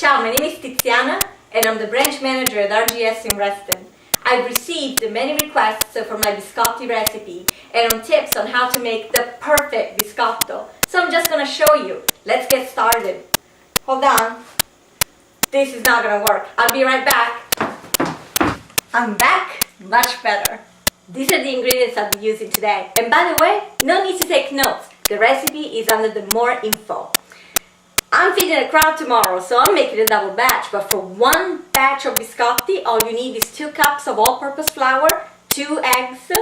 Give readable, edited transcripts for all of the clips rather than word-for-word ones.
Ciao, my name is Tiziana and I'm the branch manager at RGS in Reston. I've received many requests for my biscotti recipe and on tips on how to make the perfect biscotto. So I'm just going to show you. Let's get started. Hold on. This is not going to work. I'll be right back. I'm back. Much better. These are the ingredients I'll be using today. And by the way, no need to take notes. The recipe is under the more info. I'm feeding a crowd tomorrow, so I'm making a double batch. But for one batch of biscotti, all you need is 2 cups of all-purpose flour, 2 eggs,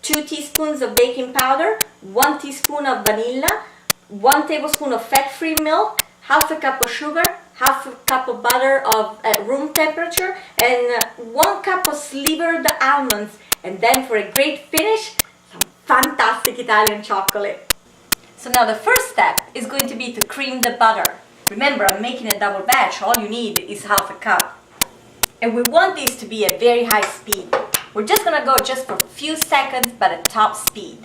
2 teaspoons of baking powder, 1 teaspoon of vanilla, 1 tablespoon of fat-free milk, half a cup of sugar, half a cup of butter at room temperature, and 1 cup of slivered almonds. And then for a great finish, some fantastic Italian chocolate. So now the first step is going to be to cream the butter. Remember, I'm making a double batch. All you need is half a cup. And we want this to be at very high speed. We're just going to go just for a few seconds, but at top speed.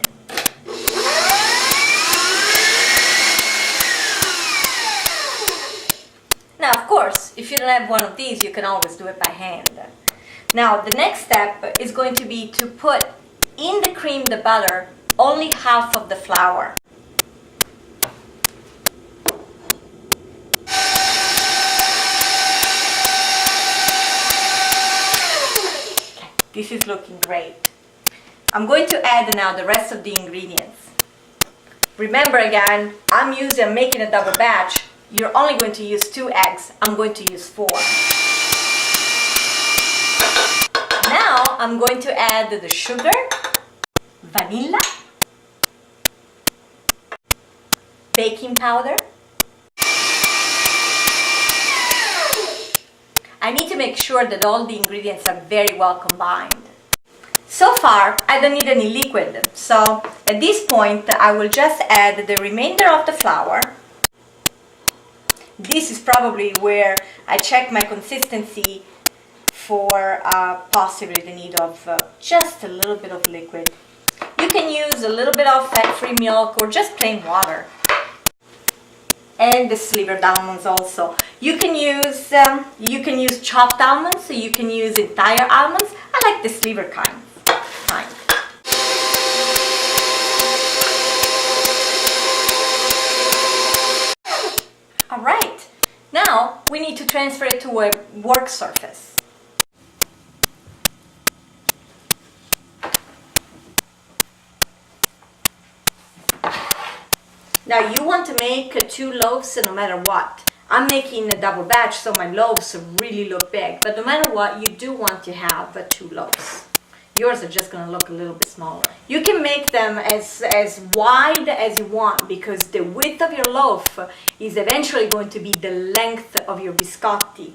Now, of course, if you don't have one of these, you can always do it by hand. Now, the next step is going to be to put in the cream, the butter, only half of the flour. This is looking great. I'm going to add now the rest of the ingredients. Remember again, I'm making a double batch. You're only going to use 2 eggs. I'm going to use 4. Now I'm going to add the sugar, vanilla, baking powder. I need to make sure that all the ingredients are very well combined. So far, I don't need any liquid, so at this point I will just add the remainder of the flour. This is probably where I check my consistency for possibly the need of just a little bit of liquid. You can use a little bit of fat-free milk or just plain water. And the slivered almonds also. You can use chopped almonds, so you can use entire almonds. I like the slivered kind. Fine. All right. Now we need to transfer it to a work surface. Now you want to make 2 loaves no matter what. I'm making a double batch, so my loaves really look big. But no matter what, you do want to have 2 loaves. Yours are just going to look a little bit smaller. You can make them as wide as you want, because the width of your loaf is eventually going to be the length of your biscotti.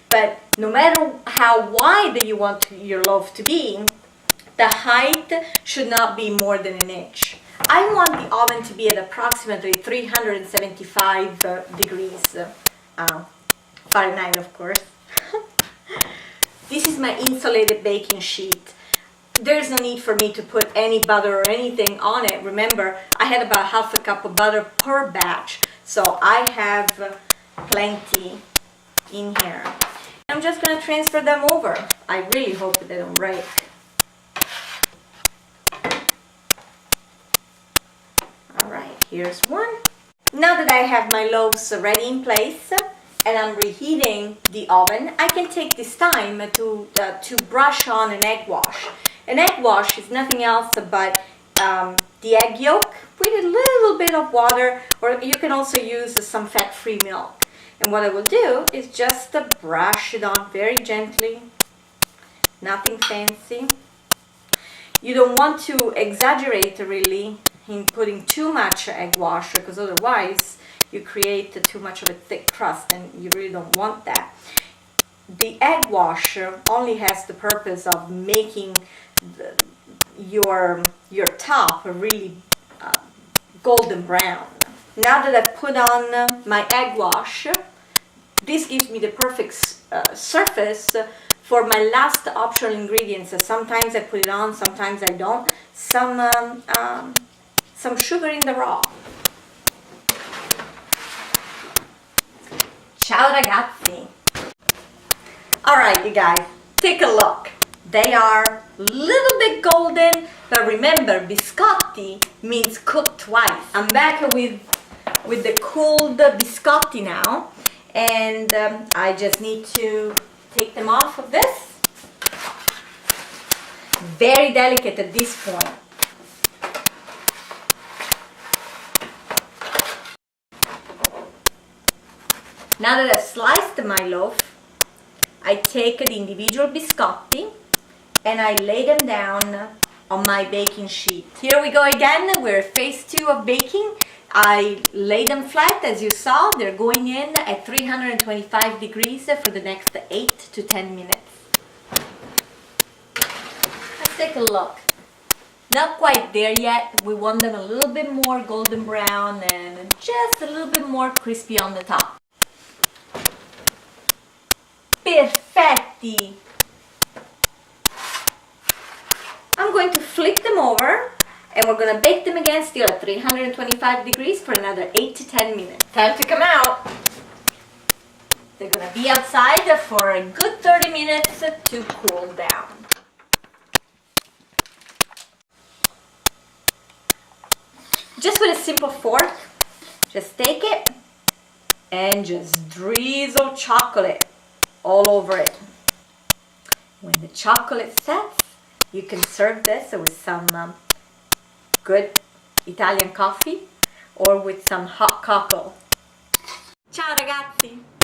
But no matter how wide you want your loaf to be, the height should not be more than 1 inch. I want the oven to be at approximately 375 degrees Fahrenheit, of course. This is my insulated baking sheet. There's no need for me to put any butter or anything on it. Remember, I had about half a cup of butter per batch, so I have plenty in here. I'm just going to transfer them over. I really hope they don't break. Here's one. Now that I have my loaves ready in place and I'm reheating the oven, I can take this time to brush on an egg wash. An egg wash is nothing else but the egg yolk with a little bit of water, or you can also use some fat-free milk. And what I will do is just brush it on very gently, nothing fancy. You don't want to exaggerate really in putting too much egg wash, because otherwise you create too much of a thick crust and you really don't want that. The egg wash only has the purpose of making your top really golden brown. Now that I've put on my egg wash, this gives me the perfect surface for my last optional ingredients. Sometimes I put it on, sometimes I don't. Some sugar in the raw. Ciao ragazzi! Alright you guys, take a look. They are a little bit golden, but remember biscotti means cooked twice. I'm back with the cooled biscotti now, and I just need to take them off of this. Very delicate at this point. Now that I've sliced my loaf, I take the individual biscotti and I lay them down on my baking sheet. Here we go again, we're phase 2 of baking. I lay them flat, as you saw. They're going in at 325 degrees for the next 8 to 10 minutes. Let's take a look. Not quite there yet. We want them a little bit more golden brown and just a little bit more crispy on the top. Perfetti! I'm going to flip them over and we're going to bake them again still at 325 degrees for another 8 to 10 minutes. Time to come out! They're going to be outside for a good 30 minutes to cool down. Just with a simple fork, just take it and just drizzle chocolate all over it. When the chocolate sets, you can serve this with some good Italian coffee or with some hot cocoa. Ciao ragazzi!